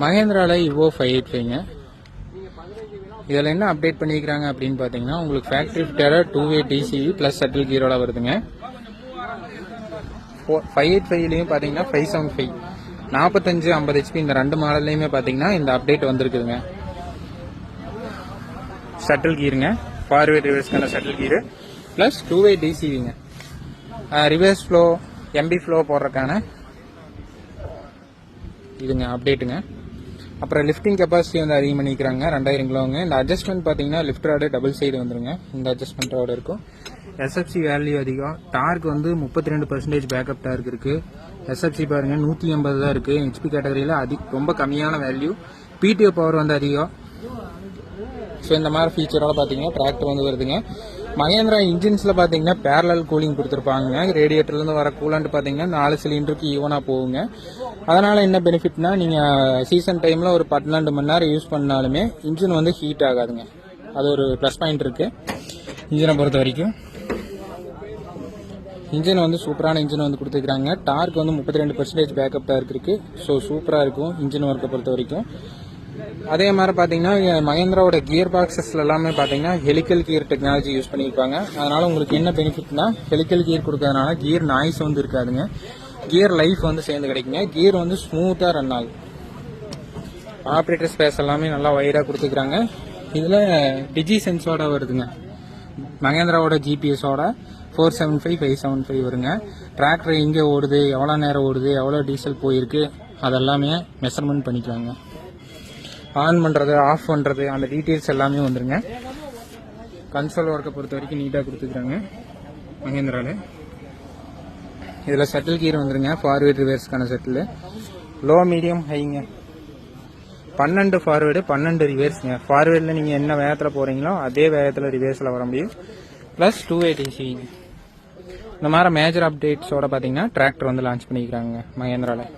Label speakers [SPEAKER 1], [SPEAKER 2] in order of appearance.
[SPEAKER 1] மகேந்திரால இவோ 585ங்க. இதில் என்ன அப்டேட் பண்ணிக்கிறாங்க அப்படின்னு பார்த்தீங்கன்னா, உங்களுக்கு ஃபேக்ட்ரி ஃபிட்டர் 2-வே டிசிவி ப்ளஸ் ஷட்டில் கீரோட வருதுங்க. 585லையும் பார்த்தீங்கன்னா 575 45-50 HP இந்த ரெண்டு மாடல்லையுமே பார்த்தீங்கன்னா இந்த அப்டேட் வந்திருக்குதுங்க. ஷட்டில் கீருங்க, ஃபார்வேர்ட் ரிவர்ஸ்க்கான ஷட்டில் கீரு ப்ளஸ் 2-வே டிசிவிங்க. ரிவர்ஸ் ஃப்ளோ எம்பி ஃப்ளோ போடுறதுக்கான இதுங்க அப்டேட்டுங்க. அப்புறம் லிஃப்டிங் கெப்பாசிட்டி வந்து அதிகம் பண்ணிக்கிறாங்க 2000 கிலோங்க. இந்த அட்ஜஸ்ட்மெண்ட் பார்த்தீங்கன்னா லிஃப்ட் ராடு டபுள் சைடு வந்துருங்க. இந்த அட்ஜஸ்ட்மெண்ட் ராடு இருக்கும். எஸ்எஃப்சி வேல்யூ அதிகம். டார்க் வந்து 32% பேக்கப் டார்க் இருக்கு. எஸ்எஃப்சி பாருங்க 180 தான் இருக்கு. ஹெச்பி கேட்டகரியில ரொம்ப கம்மியான வேல்யூ. பிடிஓ பவர் வந்து அதிகம். ஸோ இந்த மாதிரி ஃபீச்சரோட பார்த்தீங்கன்னா டிராக்டர் வந்து வருதுங்க. மகேந்திரா இன்ஜின்ஸில் பார்த்தீங்கன்னா பேரலல் கூலிங் கொடுத்துருப்பாங்க. ரேடியேட்டர்லேருந்து வர கூலாண்ட் பார்த்தீங்கன்னா 4 சிலிண்டருக்கு ஈவனாக போகுங்க. அதனால் என்ன பெனிஃபிட்னா, நீங்கள் சீசன் டைமில் ஒரு 12 மணி நேரம் யூஸ் பண்ணாலுமே இன்ஜின் வந்து ஹீட் ஆகாதுங்க. அது ஒரு ப்ளஸ் பாயிண்ட் இருக்குது இன்ஜினை பொறுத்த வரைக்கும். இன்ஜின் வந்து சூப்பரான இன்ஜின் வந்து கொடுத்துருக்காங்க. டார்க் வந்து 32% பேக்கப் டார்க் இருக்குது. ஸோ சூப்பராக இருக்கும் இன்ஜின் ஒர்க்கை பொறுத்த வரைக்கும். அதே மாதிரி பார்த்தீங்கன்னா மகேந்திராவோட கியர் பாக்ஸஸ்ல எல்லாமே பார்த்தீங்கன்னா ஹெலிக்கல் கியர் டெக்னாலஜி யூஸ் பண்ணியிருப்பாங்க. அதனால உங்களுக்கு என்ன பெனிஃபிட்னா, ஹெலிக்கல் கியர் கொடுக்கறதுனால கியர் நாய்ஸ் வந்து இருக்காதுங்க. கியர் லைஃப் வந்து சேர்ந்து கிடைக்குங்க. கியர் வந்து ஸ்மூத்தாக ரன் ஆகும். ஆப்ரேட்டர் ஸ்பேஸ் எல்லாமே நல்லா வைடாக கொடுத்துக்கிறாங்க. இதில் டிஜி சென்ஸோட வருதுங்க. மகேந்திராவோட ஜிபிஎஸோட 475 575 வருங்க. டிராக்டர் எங்கே ஓடுது, எவ்வளோ நேரம் ஓடுது, எவ்வளோ டீசல் போயிருக்கு, அதெல்லாமே மெஷர்மெண்ட் பண்ணிக்கிறாங்க. ஆன் பண்ணுறது, ஆஃப் பண்ணுறது, அந்த டீட்டெயில்ஸ் எல்லாமே வந்துருங்க. கன்சோல் ஒர்க்கை பொறுத்த வரைக்கும் நீட்டாக கொடுத்துக்கிறாங்க மகேந்திராவில். இதில் ஷட்டில் கீர் வந்துருங்க. ஃபார்வேர்டு ரிவர்ஸ்க்கான ஷட்டில். லோ மீடியம் ஹைங்க. 12 ஃபார்வேர்டு 12 ரிவர்ஸுங்க. ஃபார்வேர்டில் நீங்கள் என்ன வேகத்தில் போகிறீங்களோ அதே வேகத்தில் ரிவர்ஸில் வர முடியும். ப்ளஸ் 2-வே டிசிவிங்க. இந்த மாதிரி மேஜர் அப்டேட்ஸோட பார்த்தீங்கன்னா டிராக்டர் வந்து லான்ச் பண்ணிக்கிறாங்க மகேந்திராவில்.